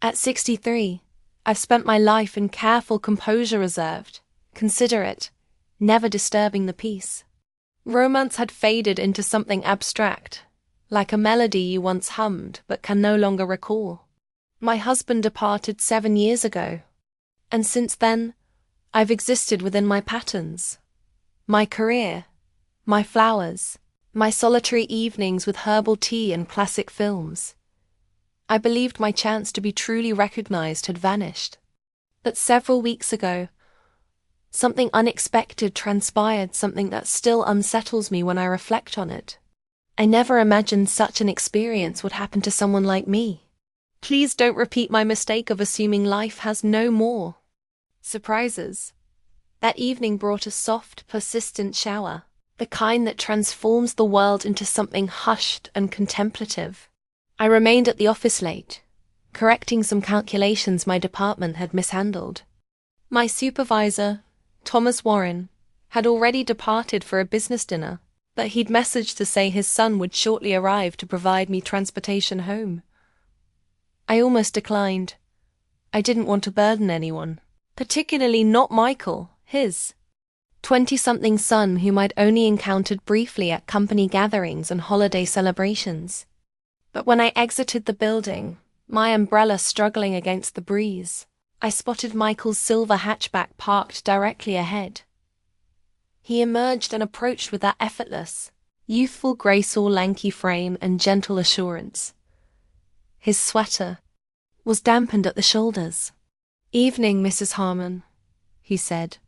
At 63, I've spent my life in careful composure reserved, considerate, never disturbing the peace. Romance had faded into something abstract, like a melody you once hummed but can no longer recall. My husband departed 7 years ago, and since then, I've existed within my patterns. My career, my flowers, my solitary evenings with herbal tea and classic films. I believed my chance to be truly recognized had vanished. But several weeks ago, something unexpected transpired, something that still unsettles me when I reflect on it. I never imagined such an experience would happen to someone like me. Please don't repeat my mistake of assuming life has no more surprises. That evening brought a soft, persistent shower, the kind that transforms the world into something hushed and contemplative. I remained at the office late, correcting some calculations my department had mishandled. My supervisor, Thomas Warren, had already departed for a business dinner, but he'd messaged to say his son would shortly arrive to provide me transportation home. I almost declined. I didn't want to burden anyone, particularly not Michael, his 20-something son whom I'd only encountered briefly at company gatherings and holiday celebrations. But when I exited the building, my umbrella struggling against the breeze, I spotted Michael's silver hatchback parked directly ahead. He emerged and approached with that effortless, youthful graceful lanky frame and gentle assurance. His sweater was dampened at the shoulders. "Evening, Mrs. Harmon," he said,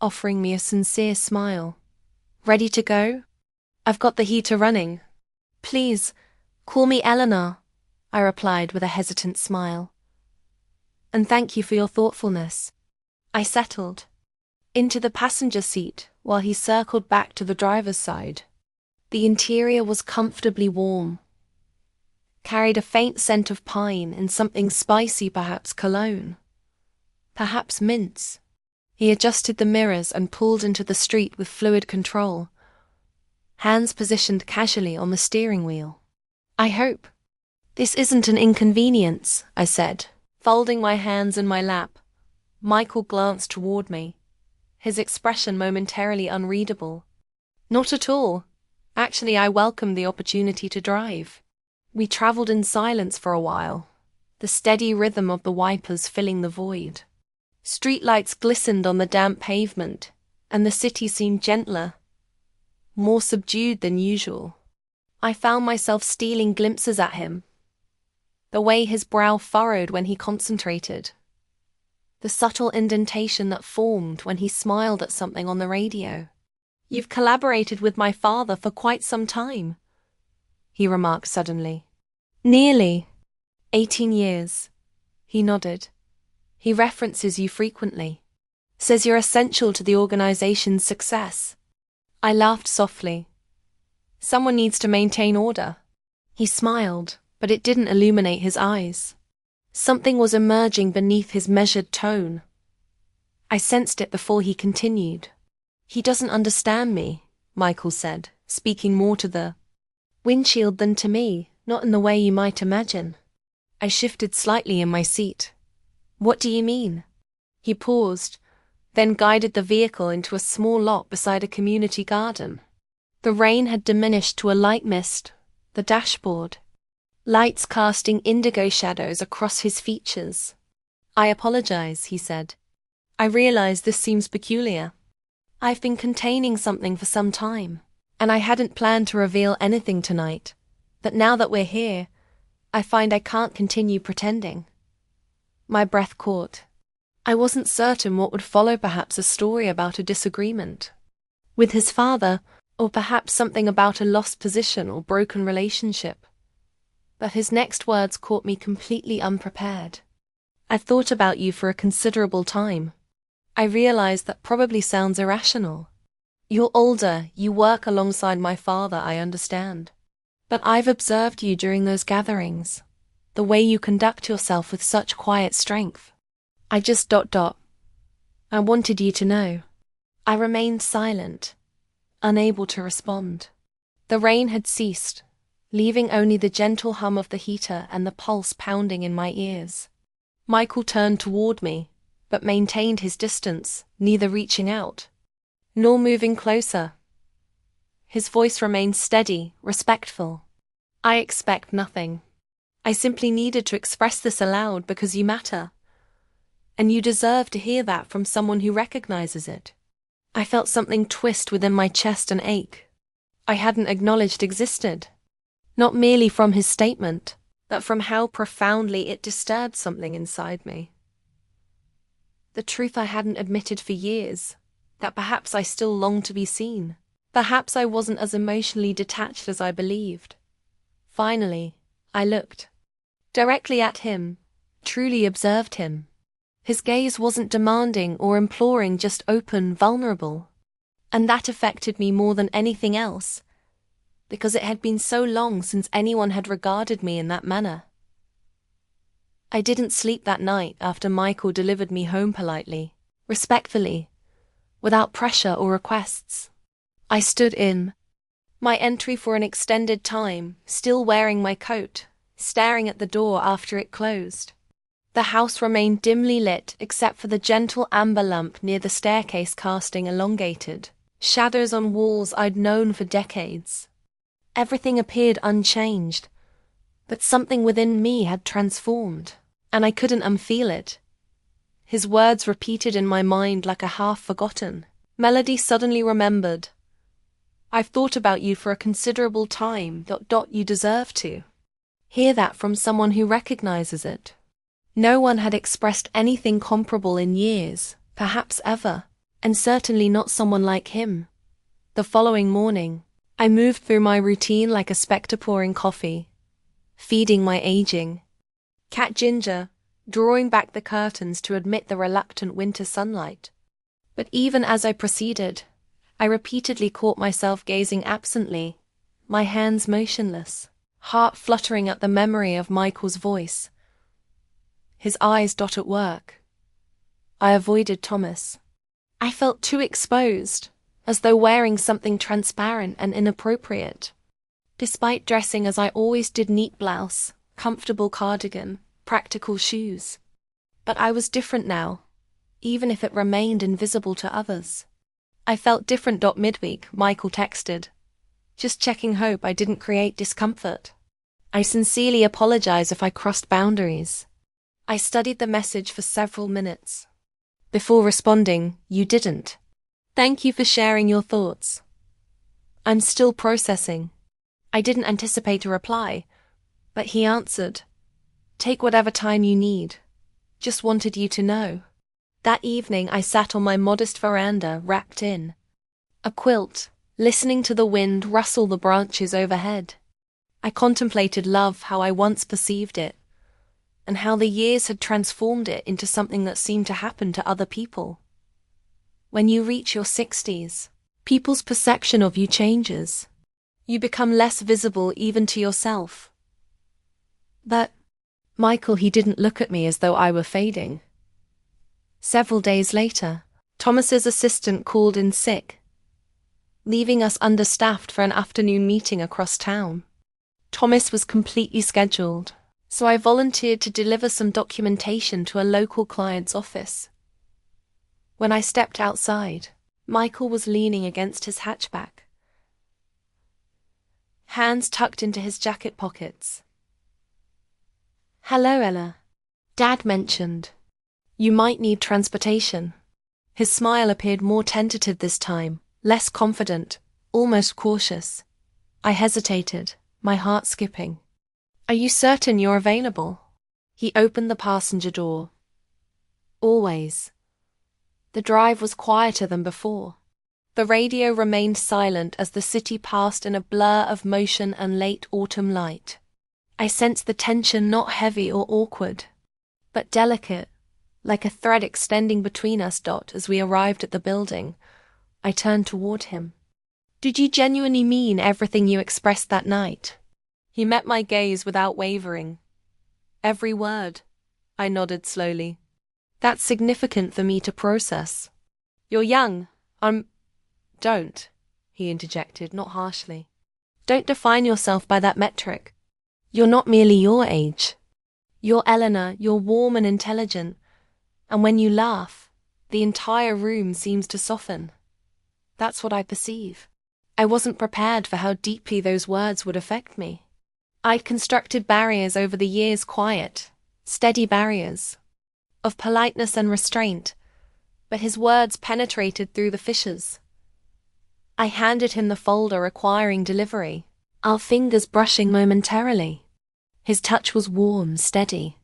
offering me a sincere smile. "Ready to go? I've got the heater running." "Please, call me Eleanor," I replied with a hesitant smile. "And thank you for your thoughtfulness." I settled into the passenger seat while he circled back to the driver's side. The interior was comfortably warm, carried a faint scent of pine and something spicy, perhaps cologne, perhaps mints. He adjusted the mirrors and pulled into the street with fluid control, hands positioned casually on the steering wheel. "I hope this isn't an inconvenience," I said, folding my hands in my lap. Michael glanced toward me, his expression momentarily unreadable. "Not at all. Actually, I welcomed the opportunity to drive." We traveled in silence for a while, the steady rhythm of the wipers filling the void. Streetlights glistened on the damp pavement, and the city seemed gentler, more subdued than usual. I found myself stealing glimpses at him, the way his brow furrowed when he concentrated, the subtle indentation that formed when he smiled at something on the radio. "You've collaborated with my father for quite some time," he remarked suddenly. "Nearly 18 years, he nodded. "He references you frequently. Says you're essential to the organization's success." I laughed softly. "Someone needs to maintain order." He smiled, but it didn't illuminate his eyes. Something was emerging beneath his measured tone. I sensed it before he continued. "He doesn't understand me," Michael said, speaking more to the windshield than to me, not in the way you might imagine. I shifted slightly in my seat. "What do you mean?" He paused, then guided the vehicle into a small lot beside a community garden. The rain had diminished to a light mist, the dashboard, lights casting indigo shadows across his features. "I apologize," he said. "I realize this seems peculiar. I've been containing something for some time, and I hadn't planned to reveal anything tonight. But now that we're here, I find I can't continue pretending." My breath caught. I wasn't certain what would follow, perhaps a story about a disagreement with his father, or perhaps something about a lost position or broken relationship. But his next words caught me completely unprepared. "I've thought about you for a considerable time. I realize that probably sounds irrational. You're older, you work alongside my father, I understand. But I've observed you during those gatherings, the way you conduct yourself with such quiet strength. I just ... I wanted you to know." I remained silent, unable to respond. The rain had ceased, leaving only the gentle hum of the heater and the pulse pounding in my ears. Michael turned toward me, but maintained his distance, neither reaching out nor moving closer. His voice remained steady, respectful. I expect nothing. I simply needed to express this aloud because you matter. And you deserve to hear that from someone who recognizes it. I felt something twist within my chest and ache. I hadn't acknowledged existed. Not merely from his statement, but from how profoundly it disturbed something inside me. The truth I hadn't admitted for years, that perhaps I still longed to be seen. Perhaps I wasn't as emotionally detached as I believed. Finally, I looked directly at him, truly observed him. His gaze wasn't demanding or imploring, just open, vulnerable. And that affected me more than anything else, because it had been so long since anyone had regarded me in that manner. I didn't sleep that night after Michael delivered me home politely, respectfully, without pressure or requests. I stood in my entry for an extended time, still wearing my coat, staring at the door after it closed. The house remained dimly lit except for the gentle amber lamp near the staircase casting elongated shadows on walls I'd known for decades. Everything appeared unchanged, but something within me had transformed, and I couldn't unfeel it. His words repeated in my mind like a half-forgotten melody suddenly remembered. I've thought about you for a considerable time, ... you deserve to hear that from someone who recognizes it. No one had expressed anything comparable in years, perhaps ever, and certainly not someone like him. The following morning, I moved through my routine like a spectre pouring coffee, feeding my aging cat Ginger, drawing back the curtains to admit the reluctant winter sunlight. But even as I proceeded, I repeatedly caught myself gazing absently, my hands motionless, heart fluttering at the memory of Michael's voice, his eyes at work. I avoided Thomas. I felt too exposed, as though wearing something transparent and inappropriate. Despite dressing as I always did, neat blouse, comfortable cardigan, practical shoes. But I was different now, even if it remained invisible to others. I felt different. Midweek, Michael texted. Just checking, hope I didn't create discomfort. I sincerely apologize if I crossed boundaries. I studied the message for several minutes before responding, you didn't. Thank you for sharing your thoughts. I'm still processing. I didn't anticipate a reply, but he answered, take whatever time you need. Just wanted you to know. That evening I sat on my modest veranda, wrapped in a quilt, listening to the wind rustle the branches overhead. I contemplated love, how I once perceived it, and how the years had transformed it into something that seemed to happen to other people. When you reach your 60s, people's perception of you changes. You become less visible even to yourself. But Michael, he didn't look at me as though I were fading. Several days later, Thomas's assistant called in sick, leaving us understaffed for an afternoon meeting across town. Thomas was completely scheduled, so I volunteered to deliver some documentation to a local client's office. When I stepped outside, Michael was leaning against his hatchback, hands tucked into his jacket pockets. Hello, Ella. Dad mentioned you might need transportation. His smile appeared more tentative this time, less confident, almost cautious. I hesitated, my heart skipping. Are you certain you're available? He opened the passenger door. Always. The drive was quieter than before. The radio remained silent as the city passed in a blur of motion and late autumn light. I sensed the tension not heavy or awkward, but delicate, like a thread extending between us. As we arrived at the building, I turned toward him. Did you genuinely mean everything you expressed that night? He met my gaze without wavering. Every word, I nodded slowly. That's significant for me to process. You're young. Don't, he interjected, not harshly. Don't define yourself by that metric. You're not merely your age. You're Eleanor, you're warm and intelligent, and when you laugh, the entire room seems to soften. That's what I perceive. I wasn't prepared for how deeply those words would affect me. I'd constructed barriers over the years, quiet, steady barriers, of politeness and restraint, but his words penetrated through the fissures. I handed him the folder requiring delivery, our fingers brushing momentarily. His touch was warm, steady.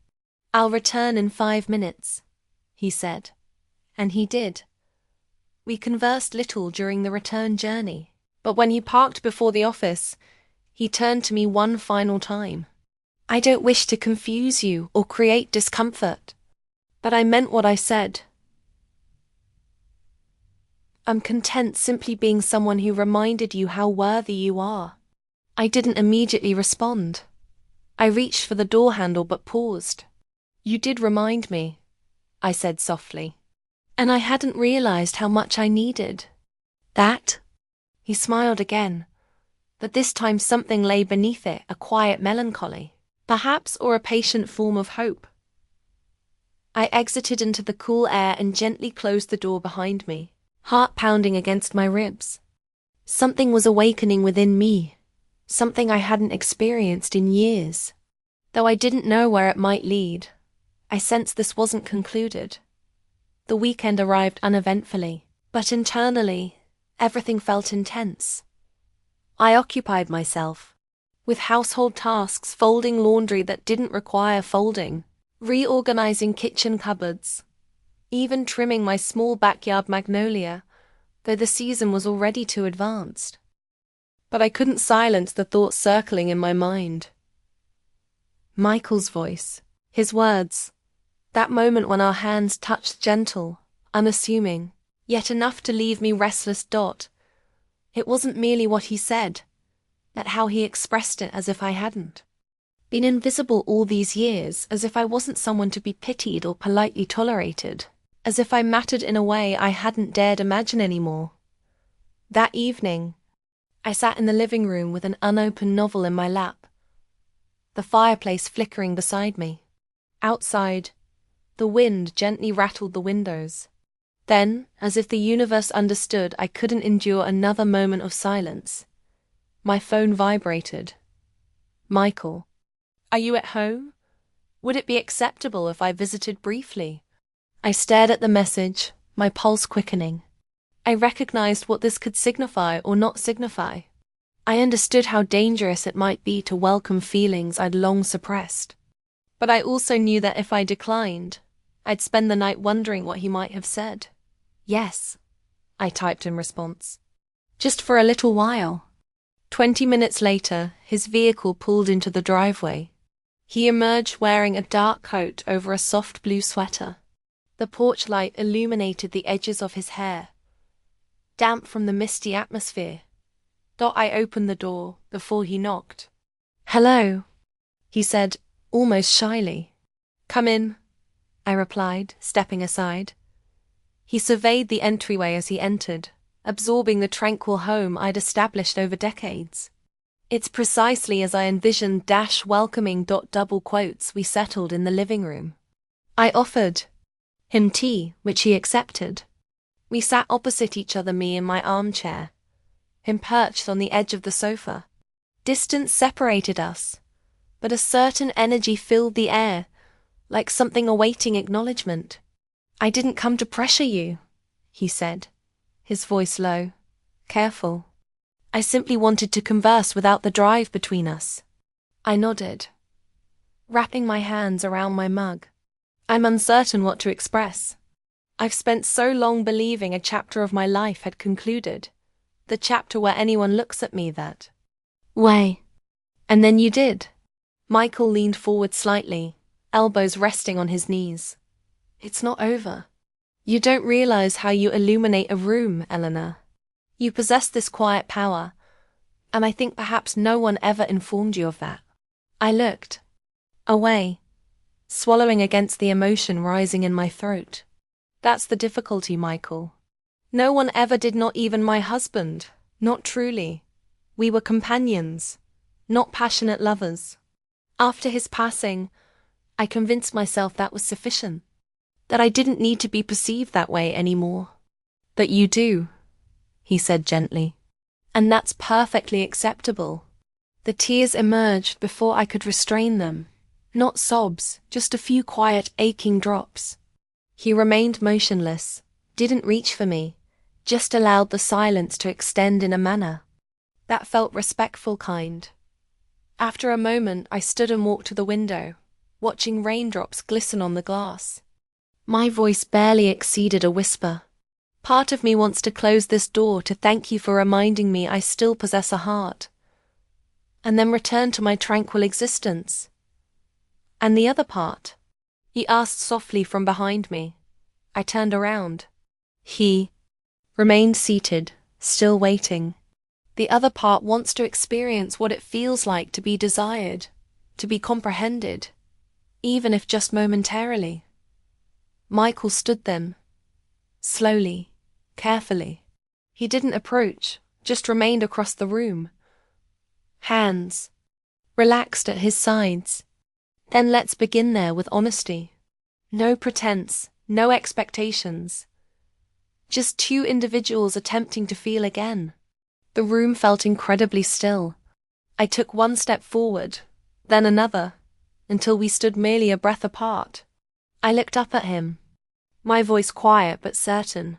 "I'll return in 5 minutes," he said. And he did. We conversed little during the return journey, but when he parked before the office, he turned to me one final time. "I don't wish to confuse you or create discomfort, but I meant what I said. I'm content simply being someone who reminded you how worthy you are." I didn't immediately respond. I reached for the door handle but paused. "You did remind me," I said softly, "and I hadn't realized how much I needed that." He smiled again, but this time something lay beneath it, a quiet melancholy, perhaps, or a patient form of hope. I exited into the cool air and gently closed the door behind me, heart pounding against my ribs. Something was awakening within me, something I hadn't experienced in years. Though I didn't know where it might lead, I sensed this wasn't concluded. The weekend arrived uneventfully, but internally, everything felt intense. I occupied myself with household tasks, folding laundry that didn't require folding, reorganizing kitchen cupboards, even trimming my small backyard magnolia, though the season was already too advanced. But I couldn't silence the thoughts circling in my mind. Michael's voice, his words, that moment when our hands touched, gentle, unassuming, yet enough to leave me restless. It wasn't merely what he said, but how he expressed it, as if I hadn't been invisible all these years, as if I wasn't someone to be pitied or politely tolerated, as if I mattered in a way I hadn't dared imagine anymore. That evening, I sat in the living room with an unopened novel in my lap, the fireplace flickering beside me. Outside, the wind gently rattled the windows. Then, as if the universe understood I couldn't endure another moment of silence, my phone vibrated. "Michael, are you at home? Would it be acceptable if I visited briefly?" I stared at the message, my pulse quickening. I recognized what this could signify or not signify. I understood how dangerous it might be to welcome feelings I'd long suppressed. But I also knew that if I declined, I'd spend the night wondering what he might have said. "Yes," I typed in response. "Just for a little while." 20 minutes later, his vehicle pulled into the driveway. He emerged wearing a dark coat over a soft blue sweater. The porch light illuminated the edges of his hair, damp from the misty atmosphere. I opened the door before he knocked. "Hello," he said, almost shyly. "Come in," I replied, stepping aside. He surveyed the entryway as he entered, absorbing the tranquil home I'd established over decades. "It's precisely as I envisioned - welcoming. Double quotes. We settled in the living room. I offered him tea, which he accepted. We sat opposite each other, me in my armchair, him perched on the edge of the sofa. Distance separated us, but a certain energy filled the air, like something awaiting acknowledgement. "I didn't come to pressure you," he said, his voice low, careful. "I simply wanted to converse without the drive between us." I nodded, wrapping my hands around my mug. I'm uncertain what to express. I've spent so long believing a chapter of my life had concluded, the chapter where anyone looks at me that way. And then you did. Michael leaned forward slightly, elbows resting on his knees. "It's not over. You don't realize how you illuminate a room, Eleanor. You possess this quiet power, and I think perhaps no one ever informed you of that." I looked away, swallowing against the emotion rising in my throat. "That's the difficulty, Michael. No one ever did, not even my husband, not truly. We were companions, not passionate lovers. After his passing, I convinced myself that was sufficient, that I didn't need to be perceived that way anymore. But you do, he said gently. And that's perfectly acceptable. The tears emerged before I could restrain them. Not sobs, just a few quiet, aching drops. He remained motionless, didn't reach for me, just allowed the silence to extend in a manner that felt respectful, kind. After a moment, I stood and walked to the window, watching raindrops glisten on the glass. My voice barely exceeded a whisper. Part of me wants to close this door to thank you for reminding me I still possess a heart, and then return to my tranquil existence. And the other part? He asked softly from behind me. I turned around. He remained seated, still waiting. The other part wants to experience what it feels like to be desired, to be comprehended, even if just momentarily. Michael stood then, slowly, carefully. He didn't approach, just remained across the room. Hands relaxed at his sides. Then let's begin there with honesty. No pretense, no expectations. Just two individuals attempting to feel again. The room felt incredibly still. I took one step forward, then another, until we stood merely a breath apart. I looked up at him, my voice quiet but certain.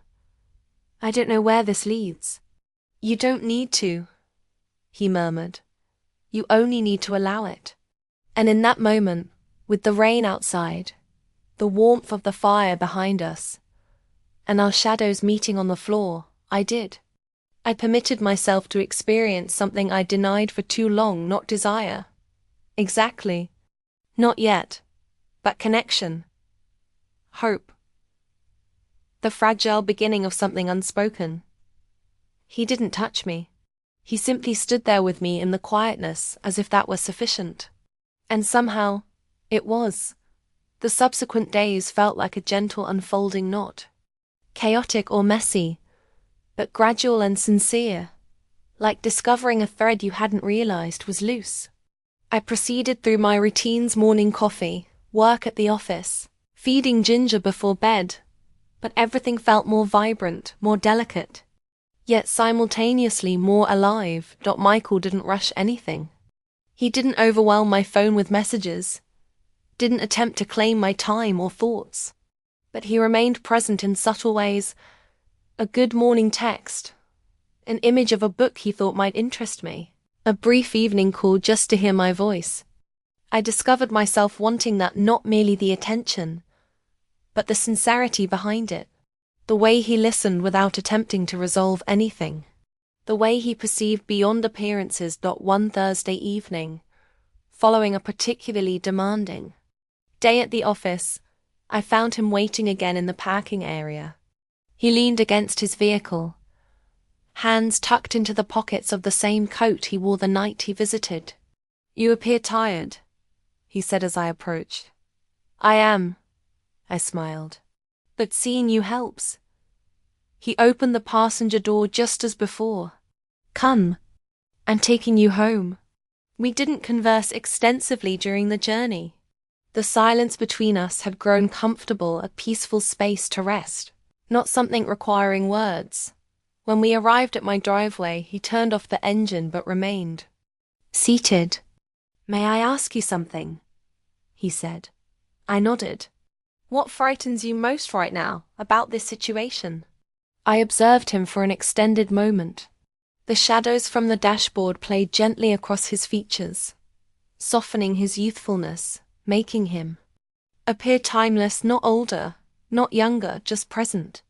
I don't know where this leads. You don't need to, he murmured. You only need to allow it. And in that moment, with the rain outside, the warmth of the fire behind us, and our shadows meeting on the floor, I did. I permitted myself to experience something I denied for too long, not desire. Exactly. Not yet. But connection. Hope. The fragile beginning of something unspoken. He didn't touch me. He simply stood there with me in the quietness as if that was sufficient. And somehow, it was. The subsequent days felt like a gentle unfolding knot. Chaotic or messy, but gradual and sincere, like discovering a thread you hadn't realized was loose. I proceeded through my routines: morning coffee, work at the office, feeding Ginger before bed, but everything felt more vibrant, more delicate, yet simultaneously more alive. Michael didn't rush anything. He didn't overwhelm my phone with messages, didn't attempt to claim my time or thoughts, but he remained present in subtle ways. A good morning text, an image of a book he thought might interest me, a brief evening call just to hear my voice. I discovered myself wanting that, not merely the attention, but the sincerity behind it. The way he listened without attempting to resolve anything. The way he perceived beyond appearances. One Thursday evening, following a particularly demanding day at the office, I found him waiting again in the parking area. He leaned against his vehicle, hands tucked into the pockets of the same coat he wore the night he visited. You appear tired, he said as I approached. I am, I smiled. But seeing you helps. He opened the passenger door just as before. Come, I'm taking you home. We didn't converse extensively during the journey. The silence between us had grown comfortable, a peaceful space to rest, not something requiring words. When we arrived at my driveway, he turned off the engine but remained seated. May I ask you something? He said. I nodded. What frightens you most right now about this situation? I observed him for an extended moment. The shadows from the dashboard played gently across his features, softening his youthfulness, making him appear timeless, not older, not younger, just present.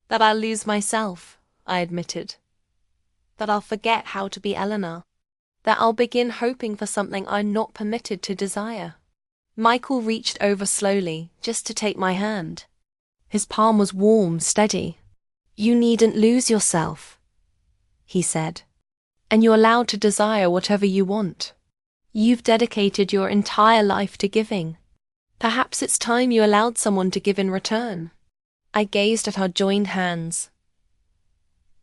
That I'll lose myself, I admitted. That I'll forget how to be Eleanor. That I'll begin hoping for something I'm not permitted to desire. Michael reached over slowly, just to take my hand. His palm was warm, steady. You needn't lose yourself, he said. And you're allowed to desire whatever you want. You've dedicated your entire life to giving. Perhaps it's time you allowed someone to give in return. I gazed at our joined hands.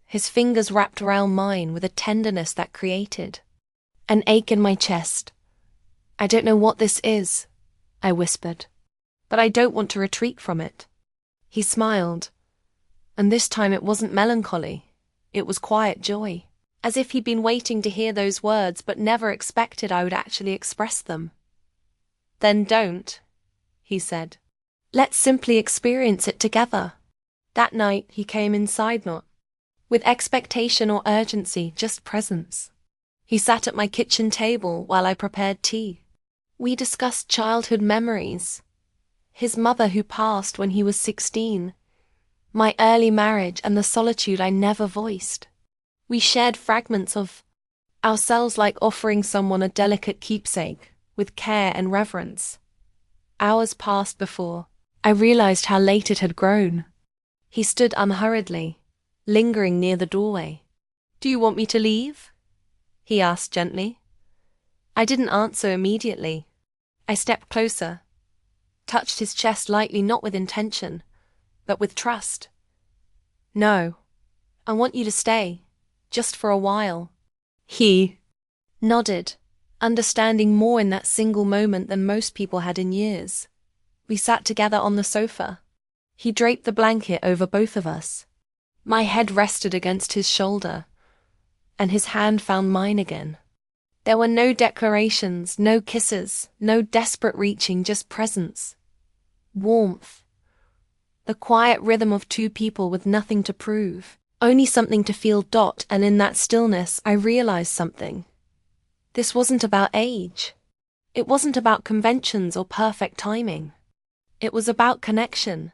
His fingers wrapped around mine with a tenderness that created an ache in my chest. I don't know what this is, I whispered. But I don't want to retreat from it. He smiled. And this time it wasn't melancholy. It was quiet joy. As if he'd been waiting to hear those words but never expected I would actually express them. Then don't, he said. Let's simply experience it together. That night he came inside, not with expectation or urgency, just presence. He sat at my kitchen table while I prepared tea. We discussed childhood memories. His mother who passed when he was 16. My early marriage and the solitude I never voiced. We shared fragments of ourselves, like offering someone a delicate keepsake, with care and reverence. Hours passed before I realized how late it had grown. He stood unhurriedly, lingering near the doorway. Do you want me to leave? He asked gently. I didn't answer immediately. I stepped closer, touched his chest lightly, not with intention, but with trust. No, I want you to stay, just for a while. He nodded, understanding more in that single moment than most people had in years. We sat together on the sofa. He draped the blanket over both of us. My head rested against his shoulder, and his hand found mine again. There were no declarations, no kisses, no desperate reaching, just presence. Warmth. The quiet rhythm of two people with nothing to prove, only something to feel. And in that stillness, I realized something. This wasn't about age. It wasn't about conventions or perfect timing. It was about connection,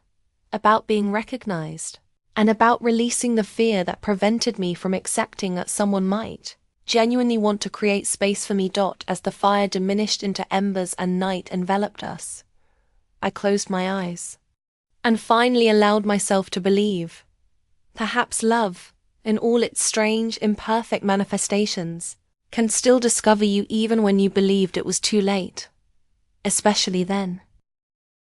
about being recognized, and about releasing the fear that prevented me from accepting that someone might genuinely want to create space for me. As the fire diminished into embers and night enveloped us, I closed my eyes and finally allowed myself to believe. Perhaps love, in all its strange, imperfect manifestations, can still discover you even when you believed it was too late, especially then.